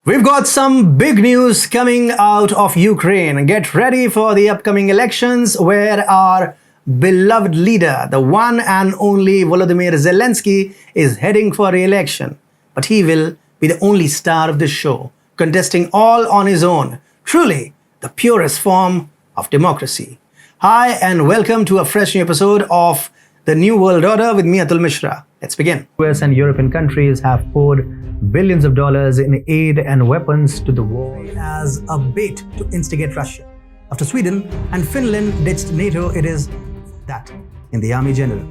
We've got some big news coming out of Ukraine. Get ready for the upcoming elections where our beloved leader, the one and only Volodymyr Zelensky, is heading for re-election. But he will be the only star of the show, contesting all on his own. Truly, the purest form of democracy. Hi and welcome to a fresh new episode of The New World Order with me, Atul Mishra. Let's begin. US and European countries have poured billions of dollars in aid and weapons to the war as a bait to instigate Russia. After Sweden and Finland ditched NATO, it is that in the army general.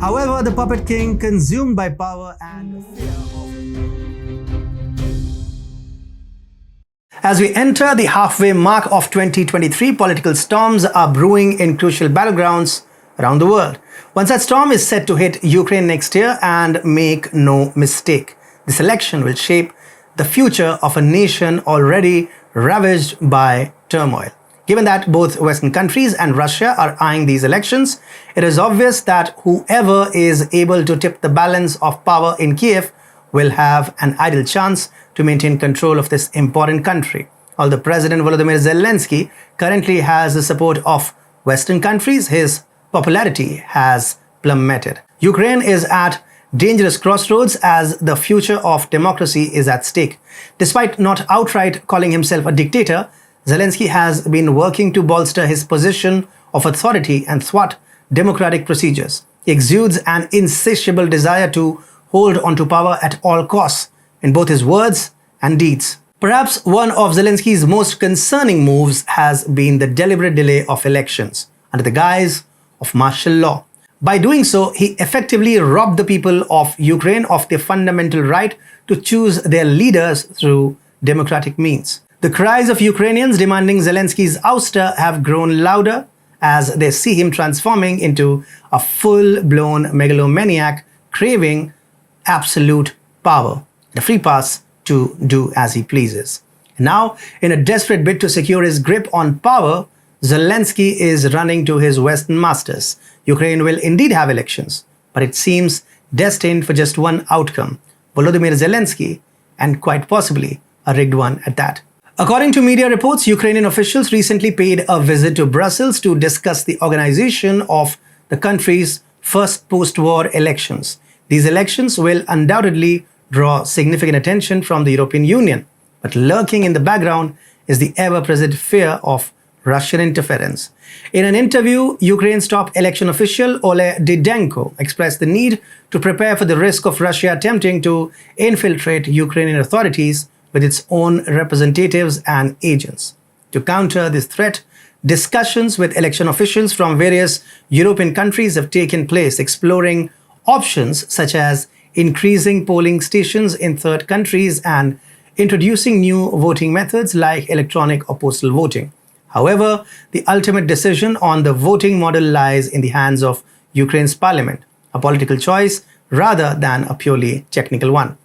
However, the puppet king, consumed by power and fear of... As we enter the halfway mark of 2023, political storms are brewing in crucial battlegrounds around the world. One such storm is set to hit Ukraine next year, and make no mistake, this election will shape the future of a nation already ravaged by turmoil. Given that both Western countries and Russia are eyeing these elections, it is obvious that whoever is able to tip the balance of power in Kiev will have an ideal chance to maintain control of this important country. Although President Volodymyr Zelensky currently has the support of Western countries, his popularity has plummeted. Ukraine is at dangerous crossroads as the future of democracy is at stake. Despite not outright calling himself a dictator, Zelensky has been working to bolster his position of authority and thwart democratic procedures. He exudes an insatiable desire to hold onto power at all costs in both his words and deeds. Perhaps one of Zelensky's most concerning moves has been the deliberate delay of elections under the guise of martial law. By doing so, he effectively robbed the people of Ukraine of their fundamental right to choose their leaders through democratic means. The cries of Ukrainians demanding Zelensky's ouster have grown louder as they see him transforming into a full-blown megalomaniac craving absolute power, the free pass to do as he pleases. Now, in a desperate bid to secure his grip on power, Zelensky is running to his Western masters. Ukraine will indeed have elections, but it seems destined for just one outcome: Volodymyr Zelensky, and quite possibly a rigged one at that. According to media reports, Ukrainian officials recently paid a visit to Brussels to discuss the organization of the country's first post-war elections. These elections will undoubtedly draw significant attention from the European Union, but lurking in the background is the ever-present fear of Russian interference. In an interview, Ukraine's top election official Ole Didenko expressed the need to prepare for the risk of Russia attempting to infiltrate Ukrainian authorities with its own representatives and agents. To counter this threat, discussions with election officials from various European countries have taken place, exploring options such as increasing polling stations in third countries and introducing new voting methods like electronic or postal voting. However, the ultimate decision on the voting model lies in the hands of Ukraine's parliament, a political choice rather than a purely technical one.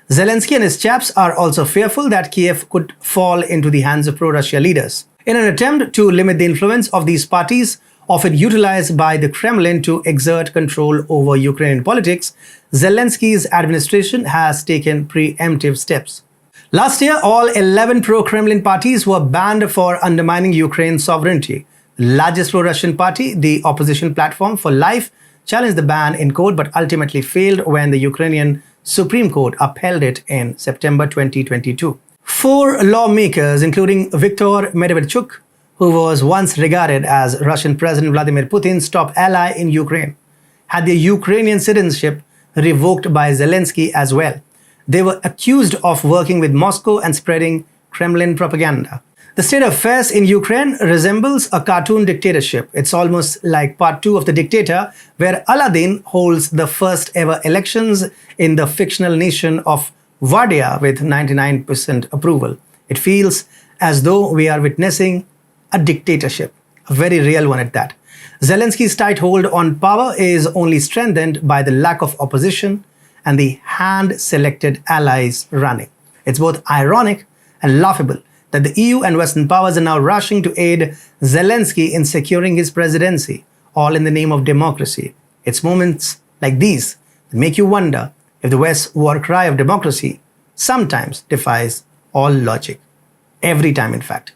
Zelensky and his chaps are also fearful that Kiev could fall into the hands of pro-Russia leaders. In an attempt to limit the influence of these parties, often utilized by the Kremlin to exert control over Ukrainian politics, Zelensky's administration has taken preemptive steps. Last year, all 11 pro-Kremlin parties were banned for undermining Ukraine's sovereignty. The largest pro-Russian party, the Opposition Platform for Life, challenged the ban in court but ultimately failed when the Ukrainian Supreme Court upheld it in September 2022. 4 lawmakers, including Viktor Medvedchuk, who was once regarded as Russian President Vladimir Putin's top ally in Ukraine, had their Ukrainian citizenship revoked by Zelensky as well. They were accused of working with Moscow and spreading Kremlin propaganda. The state of affairs in Ukraine resembles a cartoon dictatorship. It's almost like part 2 of The Dictator, where Aladdin holds the first ever elections in the fictional nation of Vardia with 99% approval. It feels as though we are witnessing a dictatorship, a very real one at that. Zelensky's tight hold on power is only strengthened by the lack of opposition and the hand-selected allies running. It's both ironic and laughable that the EU and Western powers are now rushing to aid Zelensky in securing his presidency, all in the name of democracy. It's moments like these that make you wonder if the West's war cry of democracy sometimes defies all logic. Every time, in fact.